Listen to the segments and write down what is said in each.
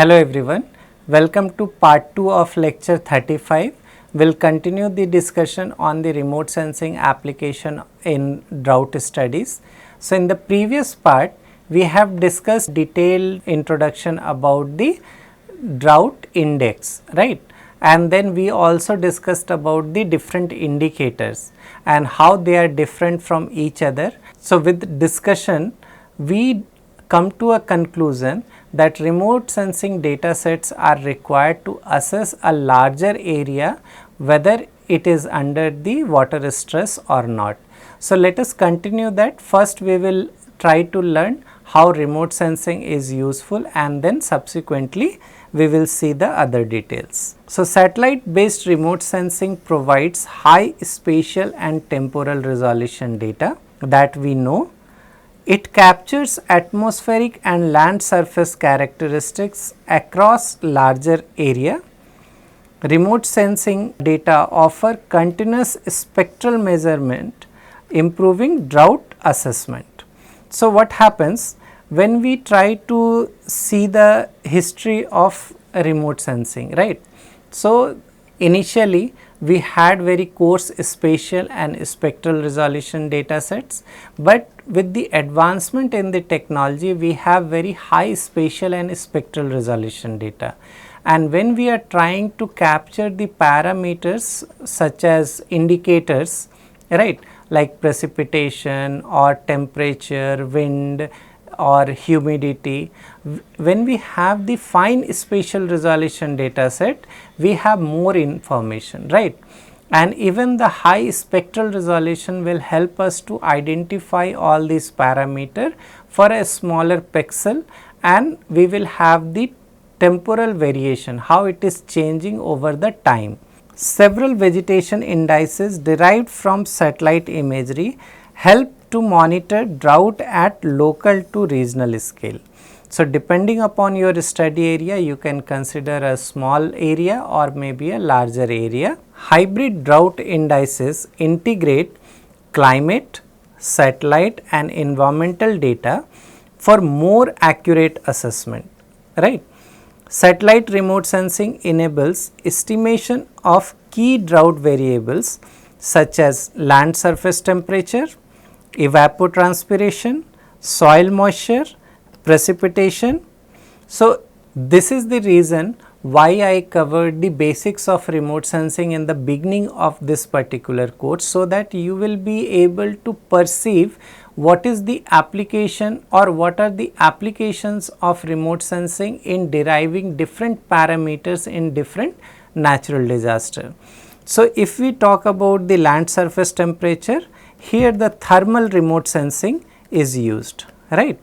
Hello everyone, welcome to part 2 of lecture 35. We'll continue the discussion on the remote sensing application in drought studies. So in the previous part, we have discussed detailed introduction about the drought index, right? And then we also discussed about the different indicators and how they are different from each other. So with discussion, we come to a conclusion that remote sensing data sets are required to assess a larger area whether it is under the water stress or not. So let us continue that. First we will try to learn how remote sensing is useful, and then subsequently we will see the other details. So satellite based remote sensing provides high spatial and temporal resolution data that we know. It captures atmospheric and land surface characteristics across larger area. Remote sensing data offer continuous spectral measurement, improving drought assessment. So what happens when we try to see the history of remote sensing, right? So initially we had very coarse spatial and spectral resolution data sets, but with the advancement in the technology we have very high spatial and spectral resolution data. And when we are trying to capture the parameters such as indicators, right, like precipitation or temperature, wind or humidity, when we have the fine spatial resolution data set, we have more information, right? And even the high spectral resolution will help us to identify all these parameters for a smaller pixel, and we will have the temporal variation, how it is changing over the time. Several vegetation indices derived from satellite imagery help to monitor drought at local to regional scale. So depending upon your study area, you can consider a small area or maybe a larger area. Hybrid drought indices integrate climate, satellite and environmental data for more accurate assessment, right? Satellite remote sensing enables estimation of key drought variables such as land surface temperature, evapotranspiration, soil moisture, precipitation. So this is the reason why I covered the basics of remote sensing in the beginning of this particular course, so that you will be able to perceive what is the application or what are the applications of remote sensing in deriving different parameters in different natural disaster. So if we talk about the land surface temperature, here the thermal remote sensing is used, right?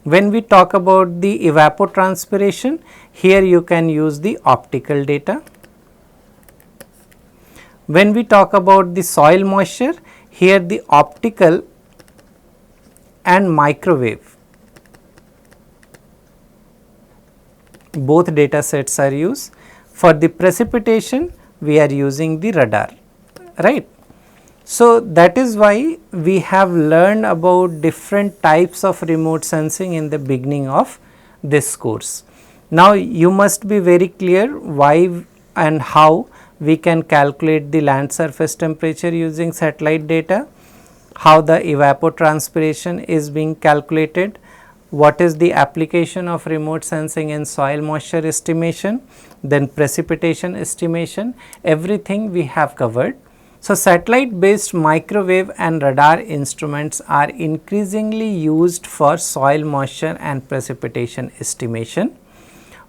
When we talk about the evapotranspiration, here you can use the optical data. When we talk about the soil moisture, here the optical and microwave, both data sets are used. For the precipitation, we are using the radar, right? So that is why we have learned about different types of remote sensing in the beginning of this course. Now you must be very clear why and how we can calculate the land surface temperature using satellite data, how the evapotranspiration is being calculated, what is the application of remote sensing in soil moisture estimation, then precipitation estimation, everything we have covered. So satellite based microwave and radar instruments are increasingly used for soil moisture and precipitation estimation.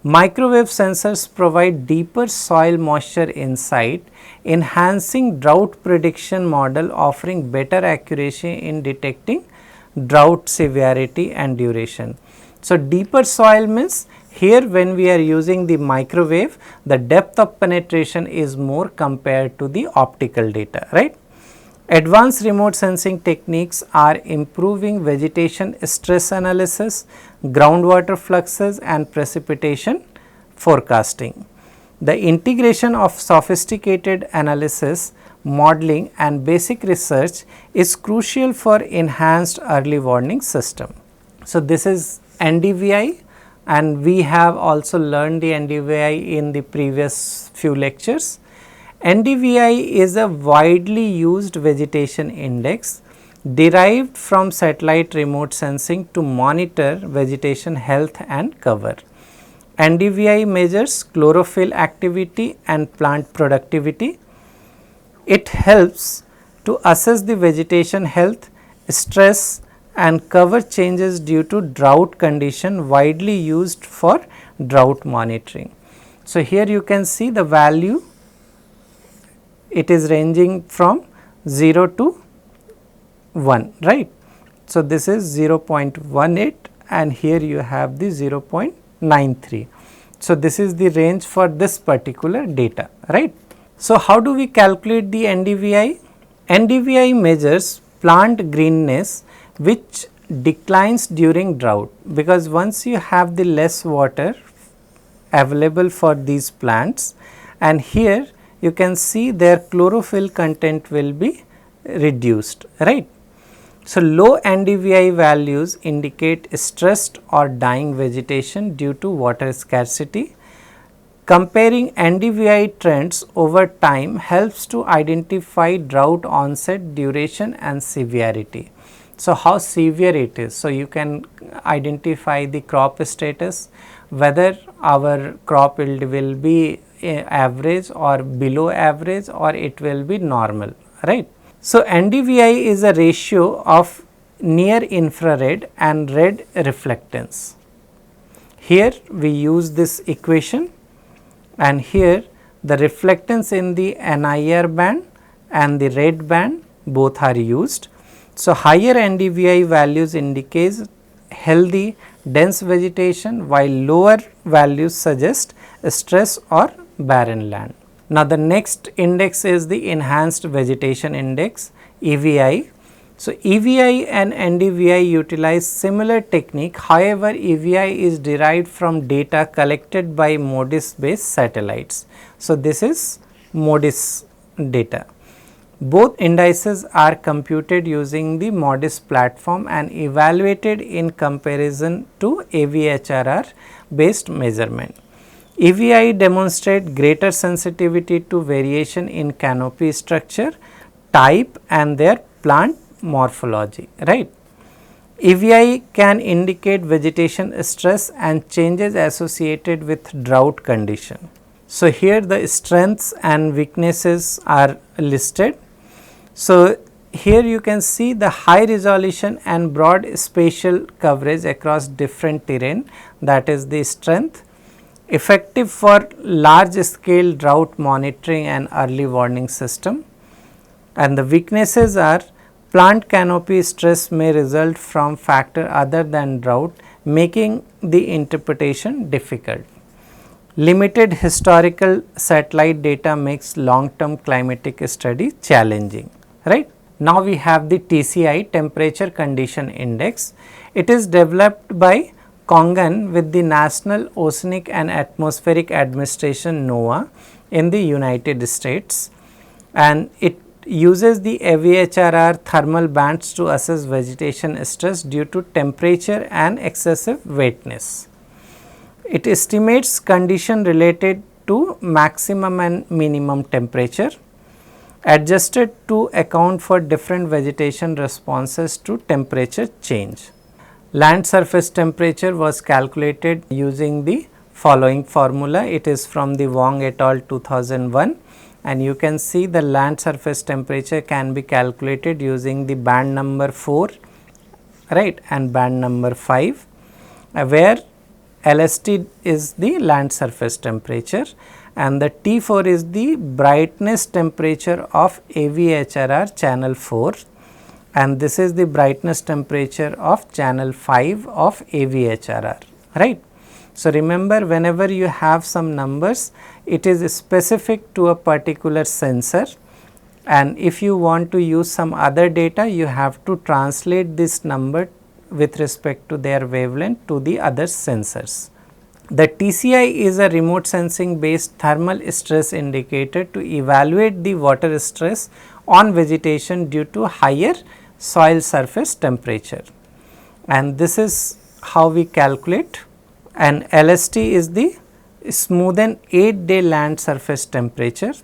Microwave sensors provide deeper soil moisture insight, enhancing drought prediction model, offering better accuracy in detecting drought severity and duration. So deeper soil means here when we are using the microwave, the depth of penetration is more compared to the optical data, right? Advanced remote sensing techniques are improving vegetation stress analysis, groundwater fluxes and precipitation forecasting. The integration of sophisticated analysis, modeling and basic research is crucial for enhanced early warning system. So this is NDVI, and we have also learned the NDVI in the previous few lectures. NDVI is a widely used vegetation index derived from satellite remote sensing to monitor vegetation health and cover. NDVI measures chlorophyll activity and plant productivity. It helps to assess the vegetation health, stress and cover changes due to drought condition, widely used for drought monitoring. So, here you can see the value, it is ranging from 0 to 1, right. So, this is 0.18 and here you have the 0.93. So, this is the range for this particular data, right. So, how do we calculate the NDVI? NDVI measures plant greenness which declines during drought, because once you have the less water available for these plants, and here you can see their chlorophyll content will be reduced, right. So, low NDVI values indicate stressed or dying vegetation due to water scarcity. Comparing NDVI trends over time helps to identify drought onset, duration and severity. So, how severe it is? So, you can identify the crop status, whether our crop yield will be average or below average or it will be normal, right. So, NDVI is a ratio of near infrared and red reflectance. Here we use this equation, and here the reflectance in the NIR band and the red band both are used. So, higher NDVI values indicate healthy dense vegetation, while lower values suggest stress or barren land. Now, the next index is the enhanced vegetation index, EVI. So, EVI and NDVI utilize similar technique, however, EVI is derived from data collected by MODIS based satellites. So, this is MODIS data. Both indices are computed using the MODIS platform and evaluated in comparison to AVHRR based measurement. EVI demonstrate greater sensitivity to variation in canopy structure, type and their plant morphology, right. EVI can indicate vegetation stress and changes associated with drought condition. So, here the strengths and weaknesses are listed. So, here you can see the high resolution and broad spatial coverage across different terrain, that is the strength. Effective for large scale drought monitoring and early warning system, and the weaknesses are plant canopy stress may result from factor other than drought, making the interpretation difficult. Limited historical satellite data makes long term climatic study challenging, right. Now, we have the TCI, temperature condition index. It is developed by Kongan with the National Oceanic and Atmospheric Administration NOAA in the United States, and it uses the AVHRR thermal bands to assess vegetation stress due to temperature and excessive wetness. It estimates condition related to maximum and minimum temperature, adjusted to account for different vegetation responses to temperature change. Land surface temperature was calculated using the following formula. It is from the Wong et al. 2001, and you can see the land surface temperature can be calculated using the band number 4, right, and band number 5, where LST is the land surface temperature and the T4 is the brightness temperature of AVHRR channel 4, and this is the brightness temperature of channel 5 of AVHRR, right. So, remember, whenever you have some numbers, it is specific to a particular sensor, and if you want to use some other data, you have to translate this number with respect to their wavelength to the other sensors. The TCI is a remote sensing based thermal stress indicator to evaluate the water stress on vegetation due to higher soil surface temperature, and this is how we calculate, and LST is the smoothened 8-day land surface temperature,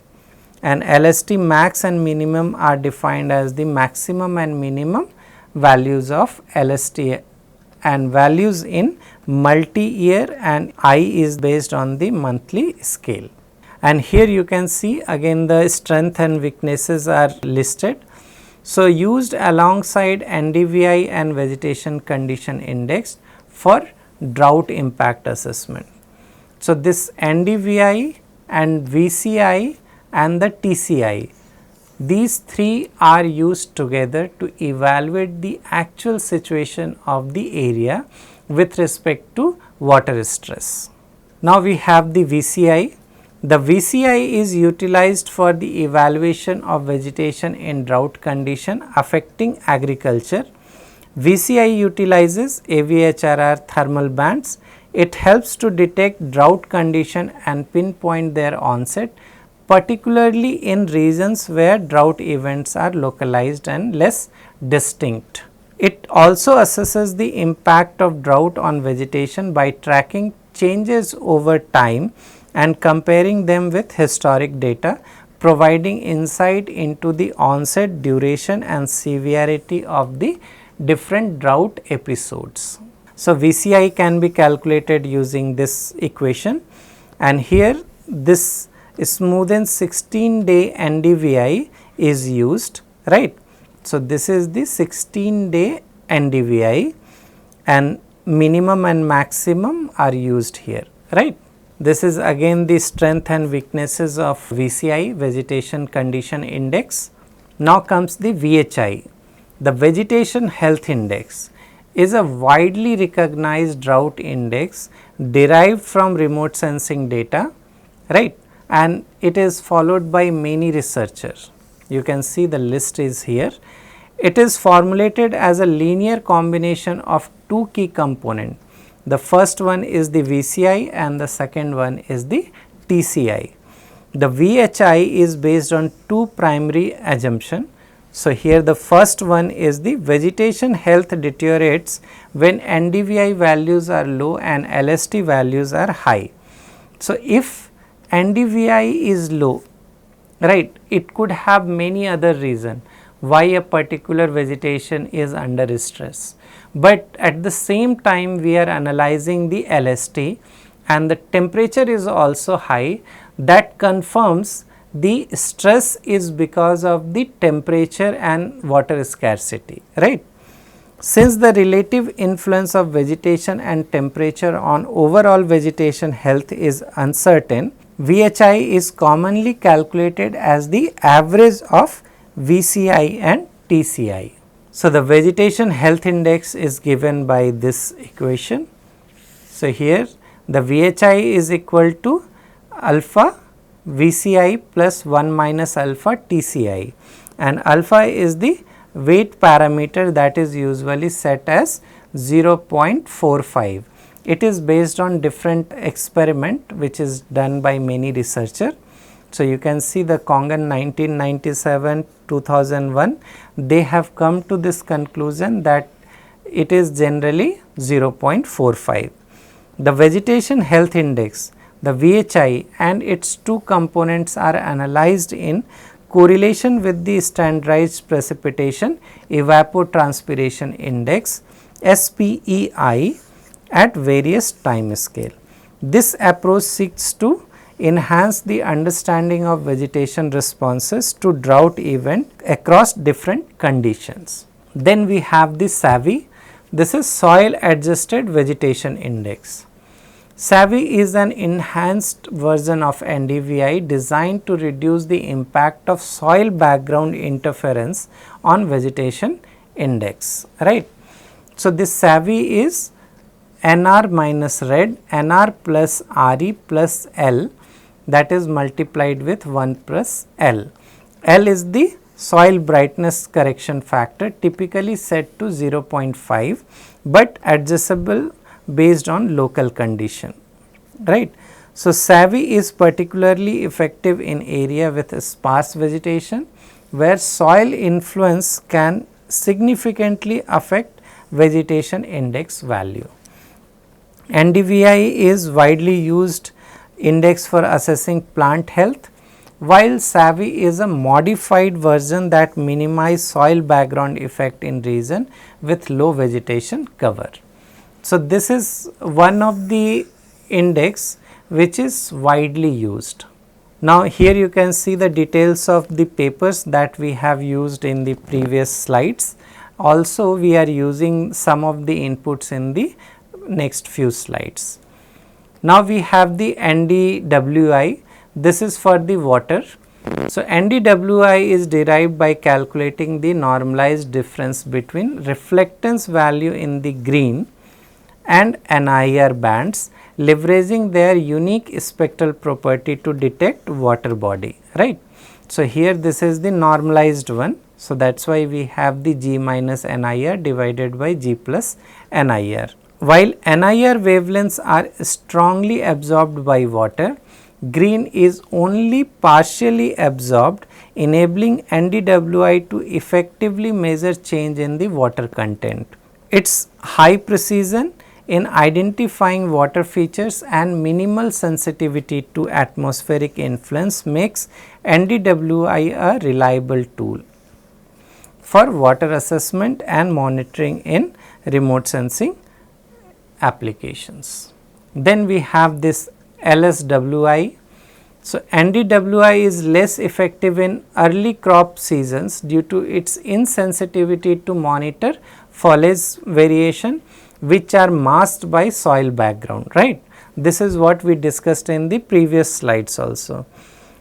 and LST max and minimum are defined as the maximum and minimum values of LST, and values in multi-year, and I is based on the monthly scale. And here you can see again the strength and weaknesses are listed. So, used alongside NDVI and vegetation condition index for drought impact assessment. So, this NDVI and VCI and the TCI, these three are used together to evaluate the actual situation of the area with respect to water stress. Now, we have the VCI. The VCI is utilized for the evaluation of vegetation in drought condition affecting agriculture. VCI utilizes AVHRR thermal bands. It helps to detect drought condition and pinpoint their onset, particularly in regions where drought events are localized and less distinct. It also assesses the impact of drought on vegetation by tracking changes over time and comparing them with historic data, providing insight into the onset, duration and severity of the different drought episodes. So, VCI can be calculated using this equation, and here this smoothened 16-day NDVI is used, right. So, this is the 16-day NDVI, and minimum and maximum are used here, right. This is again the strength and weaknesses of VCI, vegetation condition index. Now comes the VHI. The vegetation health index is a widely recognized drought index derived from remote sensing data, right, and it is followed by many researchers. You can see the list is here. It is formulated as a linear combination of two key components. The first one is the VCI and the second one is the TCI. The VHI is based on two primary assumptions. So, here the first one is the vegetation health deteriorates when NDVI values are low and LST values are high. So, if NDVI is low, right, it could have many other reasons why a particular vegetation is under stress, but at the same time we are analyzing the LST and the temperature is also high, that confirms the stress is because of the temperature and water scarcity, right. Since the relative influence of vegetation and temperature on overall vegetation health is uncertain, VHI is commonly calculated as the average of VCI and TCI. So, the vegetation health index is given by this equation. So, here the VHI is equal to alpha VCI plus 1 minus alpha TCI, and alpha is the weight parameter that is usually set as 0.45. It is based on different experiment which is done by many researchers. So, you can see the Kongan 1997, 2001, they have come to this conclusion that it is generally 0.45. The vegetation health index, the VHI and its two components are analyzed in correlation with the standardized precipitation evapotranspiration index SPEI at various time scale. This approach seeks to enhance the understanding of vegetation responses to drought event across different conditions. Then we have the SAVI. This is soil adjusted vegetation index. SAVI is an enhanced version of NDVI designed to reduce the impact of soil background interference on vegetation index, right. So, this SAVI is NR minus red, NR plus RE plus L, that is multiplied with 1 plus L. L is the soil brightness correction factor, typically set to 0.5, but adjustable based on local condition, right. So, SAVI is particularly effective in area with sparse vegetation where soil influence can significantly affect vegetation index value. NDVI is widely used index for assessing plant health, while SAVI is a modified version that minimizes soil background effect in region with low vegetation cover. So, this is one of the index which is widely used. Now, here you can see the details of the papers that we have used in the previous slides. Also, we are using some of the inputs in the next few slides. Now, we have the NDWI. This is for the water. So, NDWI is derived by calculating the normalized difference between reflectance value in the green and NIR bands, leveraging their unique spectral property to detect water body, right. So, here this is the normalized one. So, that is why we have the G minus NIR divided by G plus NIR. While NIR wavelengths are strongly absorbed by water, green is only partially absorbed, enabling NDWI to effectively measure change in the water content. Its high precision in identifying water features and minimal sensitivity to atmospheric influence makes NDWI a reliable tool for water assessment and monitoring in remote sensing applications. Then we have this LSWI. So, NDWI is less effective in early crop seasons due to its insensitivity to monitor foliage variation, which are masked by soil background, right. This is what we discussed in the previous slides also.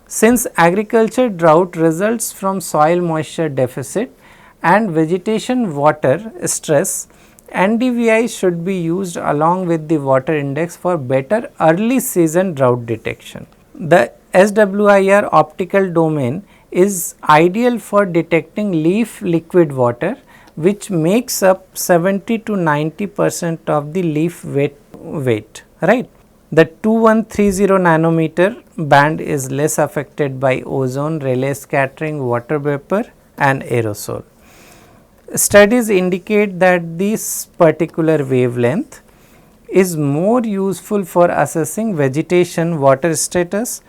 Since agriculture drought results from soil moisture deficit and vegetation water stress, NDVI should be used along with the water index for better early season drought detection. The SWIR optical domain is ideal for detecting leaf liquid water, which makes up 70 to 90% of the leaf weight, right. The 2130 nanometer band is less affected by ozone, relay scattering, water vapor and aerosol. Studies indicate that this particular wavelength is more useful for assessing vegetation water status,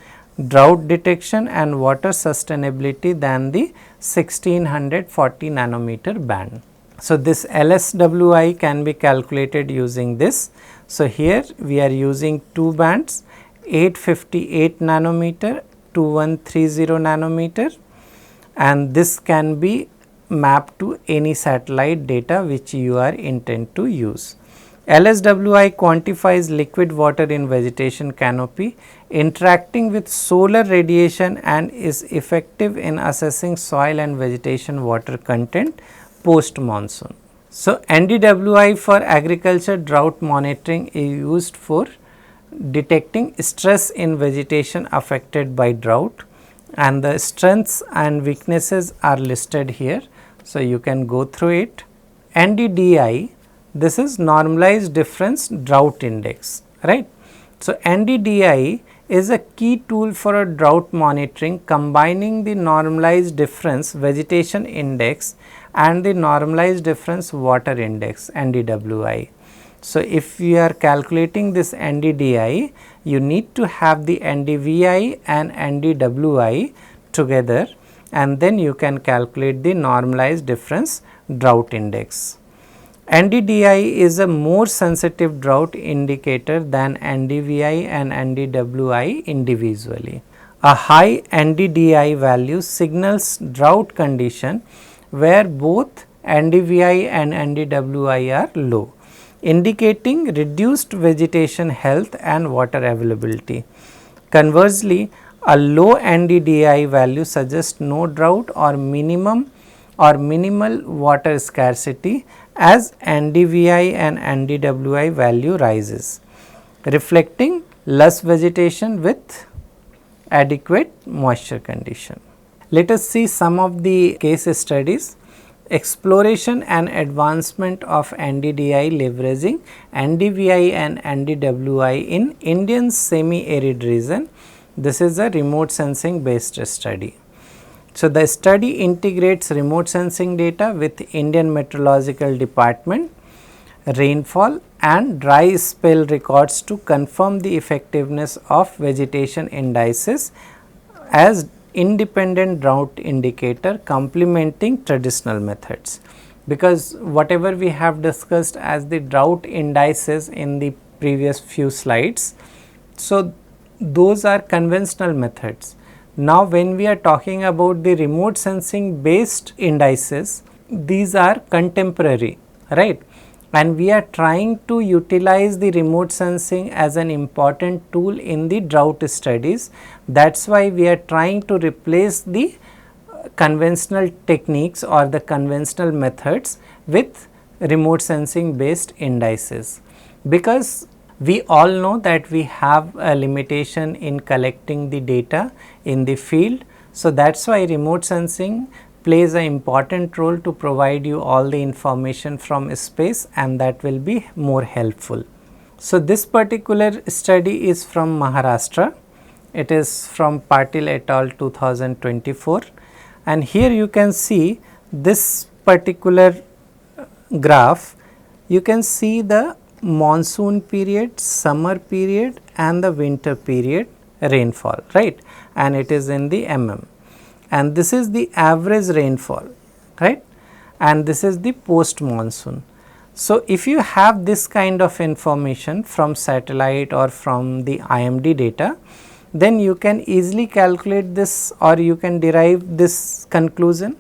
drought detection and water sustainability than the 1640 nanometer band. So, this LSWI can be calculated using this. So, here we are using two bands 858 nanometer, 2130 nanometer, and this can be mapped to any satellite data which you are intent to use. LSWI quantifies liquid water in vegetation canopy interacting with solar radiation and is effective in assessing soil and vegetation water content post monsoon. So, NDWI for agriculture drought monitoring is used for detecting stress in vegetation affected by drought, and the strengths and weaknesses are listed here. So, you can go through it. NDDI, this is normalized difference drought index, right. So, NDDI is a key tool for a drought monitoring, combining the normalized difference vegetation index and the normalized difference water index NDWI. So, if you are calculating this NDDI, you need to have the NDVI and NDWI together, and then you can calculate the normalized difference drought index. NDDI is a more sensitive drought indicator than NDVI and NDWI individually. A high NDDI value signals drought condition where both NDVI and NDWI are low, indicating reduced vegetation health and water availability. Conversely, a low NDDI value suggests no drought or minimal water scarcity as NDVI and NDWI value rises, reflecting less vegetation with adequate moisture condition. Let us see some of the case studies. Exploration and advancement of NDDI leveraging NDVI and NDWI in Indian semi-arid region. This is a remote sensing based study. So, the study integrates remote sensing data with Indian Meteorological Department, rainfall and dry spell records to confirm the effectiveness of vegetation indices as independent drought indicator complementing traditional methods. Because whatever we have discussed as the drought indices in the previous few slides, so those are conventional methods. Now when we are talking about the remote sensing based indices, these are contemporary, right? And we are trying to utilize the remote sensing as an important tool in the drought studies. That is why we are trying to replace the conventional techniques or the conventional methods with remote sensing based indices, because we all know that we have a limitation in collecting the data in the field. So, that is why remote sensing plays an important role to provide you all the information from space, and that will be more helpful. So, this particular study is from Maharashtra. It is from Patil et al. 2024, and here you can see this particular graph. You can see the monsoon period, summer period and the winter period rainfall, right, and it is in the mm, and this is the average rainfall, right, and this is the post monsoon. So, if you have this kind of information from satellite or from the IMD data, then you can easily calculate this or you can derive this conclusion.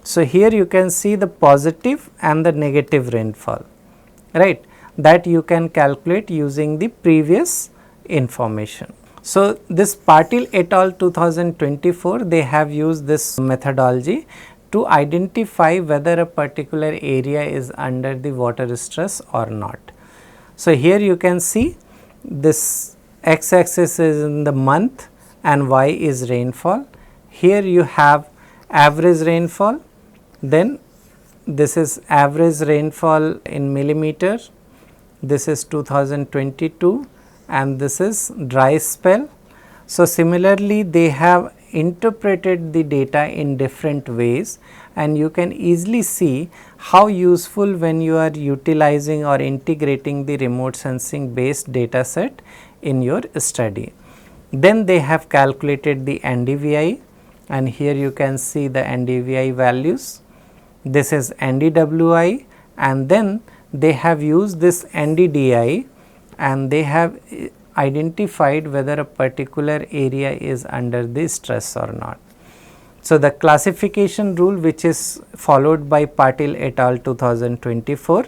So, here you can see the positive and the negative rainfall, right, that you can calculate using the previous information. So, this Patil et al. 2024, they have used this methodology to identify whether a particular area is under the water stress or not. So, here you can see this x axis is in the month and y is rainfall. Here you have average rainfall, then this is average rainfall in millimeter, this is 2022 and this is dry spell. So, similarly they have interpreted the data in different ways, and you can easily see how useful when you are utilizing or integrating the remote sensing based data set in your study. Then they have calculated the NDVI, and here you can see the NDVI values. This is NDWI, and then they have used this NDDI and they have identified whether a particular area is under the stress or not. So, the classification rule which is followed by Patil et al. 2024,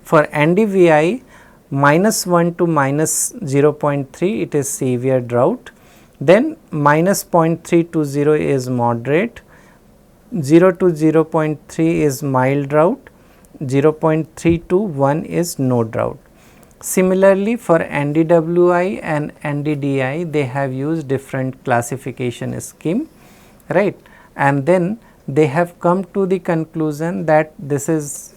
for NDVI -1 to -0.3 it is severe drought, then -0.320 is moderate, 0 to 0.3 is mild drought, 0.3 to 1 is no drought. Similarly, for NDWI and NDDI they have used different classification scheme, right, and then they have come to the conclusion that this is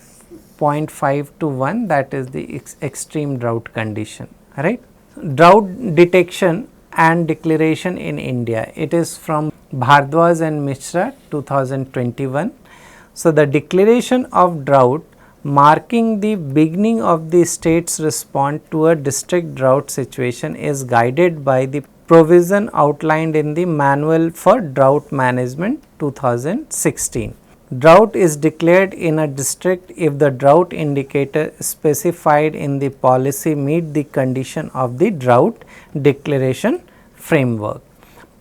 0.5 to 1, that is the extreme drought condition, right. Drought detection and declaration in India, it is from Bhardwaj and Mishra 2021. So, the declaration of drought marking the beginning of the state's response to a district drought situation is guided by the provision outlined in the Manual for Drought Management 2016. Drought is declared in a district if the drought indicator specified in the policy meet the condition of the drought declaration framework.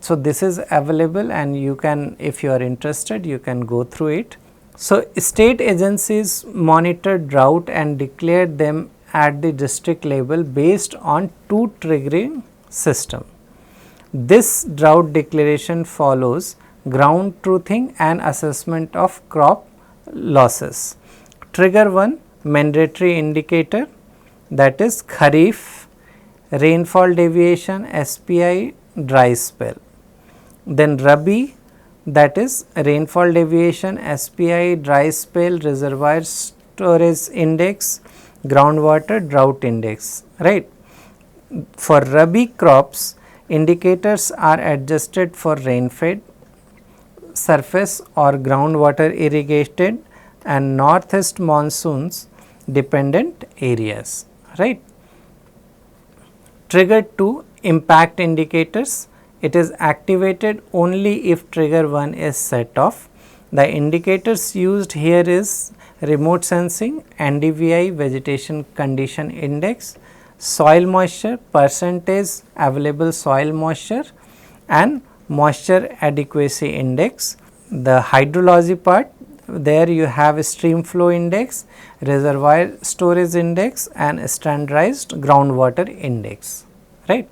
So, this is available and you can, if you are interested, you can go through it. So, state agencies monitor drought and declare them at the district level based on two triggering system. This drought declaration follows ground truthing and assessment of crop losses. Trigger 1, mandatory indicator, that is Kharif, rainfall deviation, SPI, dry spell. Then Rabi, that is rainfall deviation, SPI, dry spell, reservoir storage index, groundwater drought index, right. For Rabi crops, indicators are adjusted for rain-fed, surface or groundwater irrigated and northeast monsoons dependent areas, right. Trigger 2, impact indicators. It is activated only if trigger 1 is set off. The indicators used here is remote sensing, NDVI, vegetation condition index, soil moisture, percentage available soil moisture, and moisture adequacy index. The hydrology part, there you have stream flow index, reservoir storage index, and standardized groundwater index, right.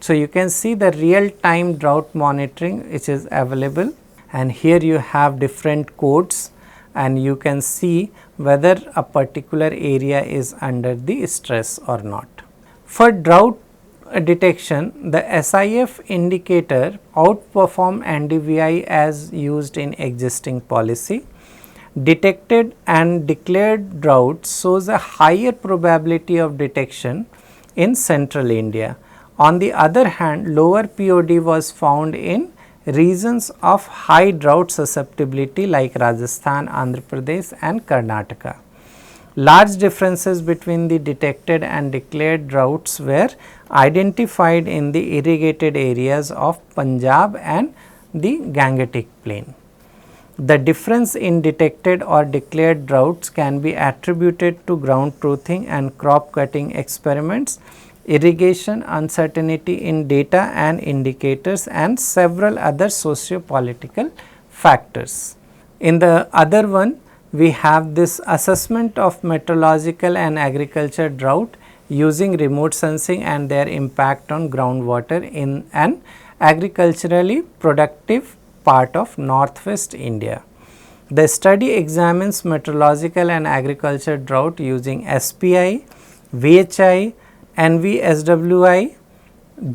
So, you can see the real time drought monitoring which is available, and here you have different codes and you can see whether a particular area is under the stress or not. For drought detection, the SIF indicator outperform NDVI as used in existing policy. Detected and declared drought shows a higher probability of detection in central India. On the other hand, lower POD was found in regions of high drought susceptibility like Rajasthan, Andhra Pradesh and Karnataka. Large differences between the detected and declared droughts were identified in the irrigated areas of Punjab and the Gangetic Plain. The difference in detected or declared droughts can be attributed to ground truthing and crop cutting experiments, irrigation uncertainty in data and indicators, and several other socio-political factors. In the other one, we have this assessment of meteorological and agriculture drought using remote sensing and their impact on groundwater in an agriculturally productive part of northwest India. The study examines meteorological and agriculture drought using SPI, VHI, NVSWI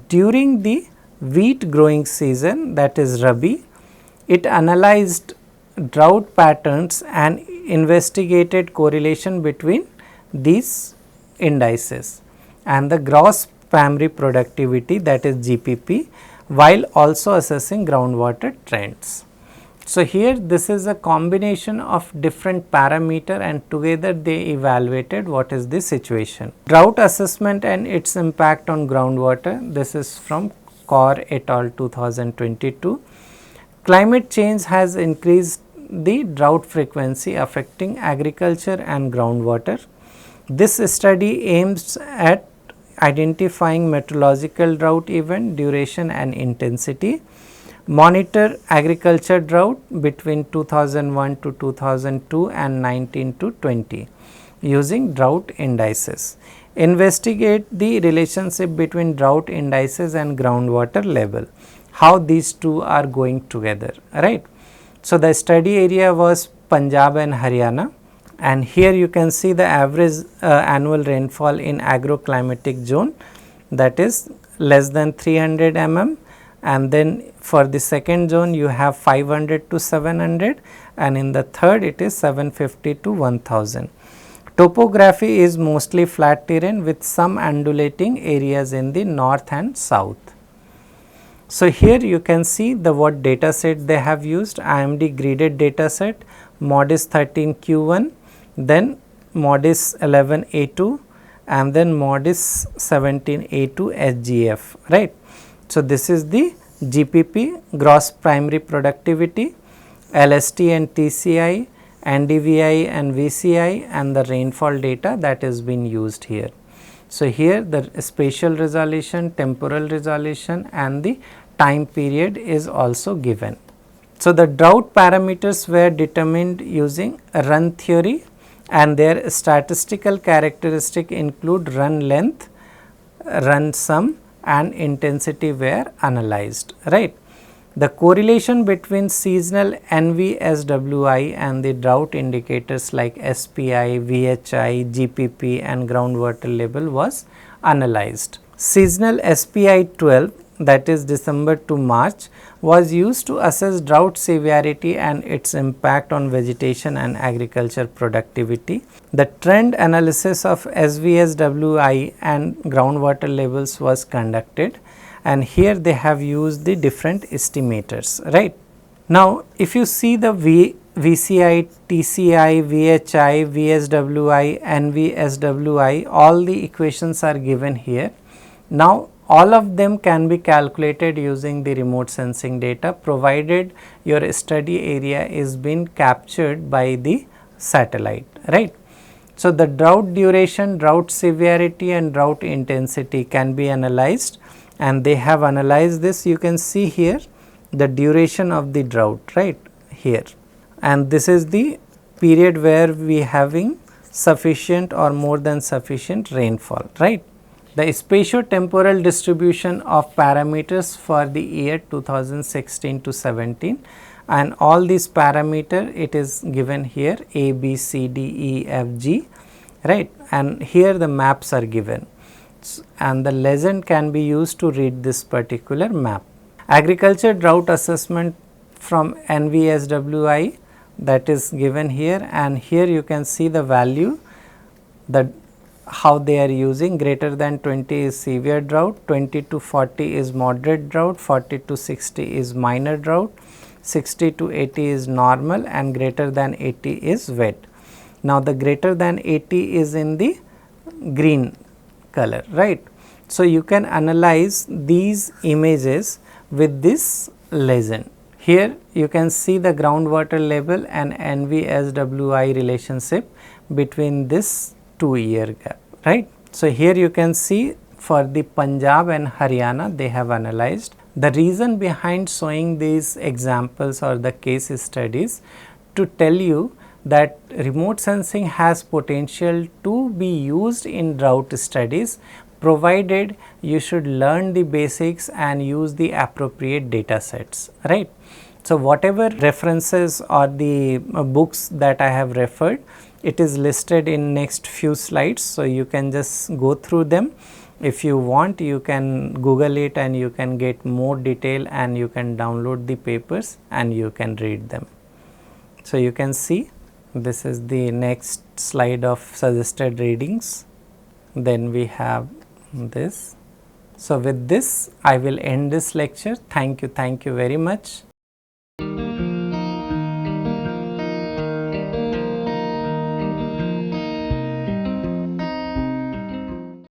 during the wheat growing season, that is Rabi. It analyzed drought patterns and investigated correlation between these indices and the gross primary productivity, that is GPP, while also assessing groundwater trends. So, here this is a combination of different parameter and together they evaluated what is the situation. Drought assessment and its impact on groundwater, this is from Kaur et al. 2022. Climate change has increased the drought frequency affecting agriculture and groundwater. This study aims at identifying meteorological drought event duration and intensity, monitor agriculture drought between 2001 to 2002 and 19 to 20 using drought indices, investigate the relationship between drought indices and groundwater level, how these two are going together, right. So, the study area was Punjab and Haryana, and here you can see the average annual rainfall in agroclimatic zone, that is less than 300 mm, and then for the second zone you have 500 to 700, and in the third it is 750 to 1000. Topography is mostly flat terrain with some undulating areas in the north and south. So, here you can see the what data set they have used, IMD graded data set, MODIS 13 Q1, then MODIS 11 A2 and then MODIS 17 A2 SGF, right. So, this is the GPP, gross primary productivity, LST and TCI, NDVI and VCI, and the rainfall data that is being used here. So, here the spatial resolution, temporal resolution and the time period is also given. So, the drought parameters were determined using run theory and their statistical characteristic include run length, run sum and intensity were analyzed, right. The correlation between seasonal NVSWI and the drought indicators like SPI, VHI, GPP and groundwater level was analyzed. Seasonal SPI 12, that is December to March, was used to assess drought severity and its impact on vegetation and agriculture productivity. The trend analysis of SVSWI and groundwater levels was conducted, and here they have used the different estimators, right. Now, if you see the VCI, TCI, VHI, VSWI, NVSWI, all the equations are given here. Now, all of them can be calculated using the remote sensing data, provided your study area is being captured by the satellite, right. So, the drought duration, drought severity and drought intensity can be analyzed, and they have analyzed this. You can see here the duration of the drought, right here, and this is the period where we having sufficient or more than sufficient rainfall, right. The spatiotemporal distribution of parameters for the year 2016 to 17, and all these parameter it is given here A, B, C, D, E, F, G, right, and here the maps are given, and the legend can be used to read this particular map. Agriculture drought assessment from NVSWI, that is given here, and here you can see the value, that how they are using. Greater than 20 is severe drought, 20 to 40 is moderate drought, 40 to 60 is minor drought, 60 to 80 is normal, and greater than 80 is wet. Now, the greater than 80 is in the green color, right. So, you can analyze these images with this legend. Here you can see the groundwater level and NVSWI relationship between this 2-year gap, right. So, here you can see for the Punjab and Haryana they have analyzed. The reason behind showing these examples or the case studies to tell you that remote sensing has potential to be used in drought studies, provided you should learn the basics and use the appropriate data sets, right. So, whatever references or the books that I have referred, it is listed in next few slides. So, you can just go through them. If you want, you can Google it and you can get more detail, and you can download the papers and you can read them. So, you can see this is the next slide of suggested readings. Then we have this. So, with this I will end this lecture. Thank you very much.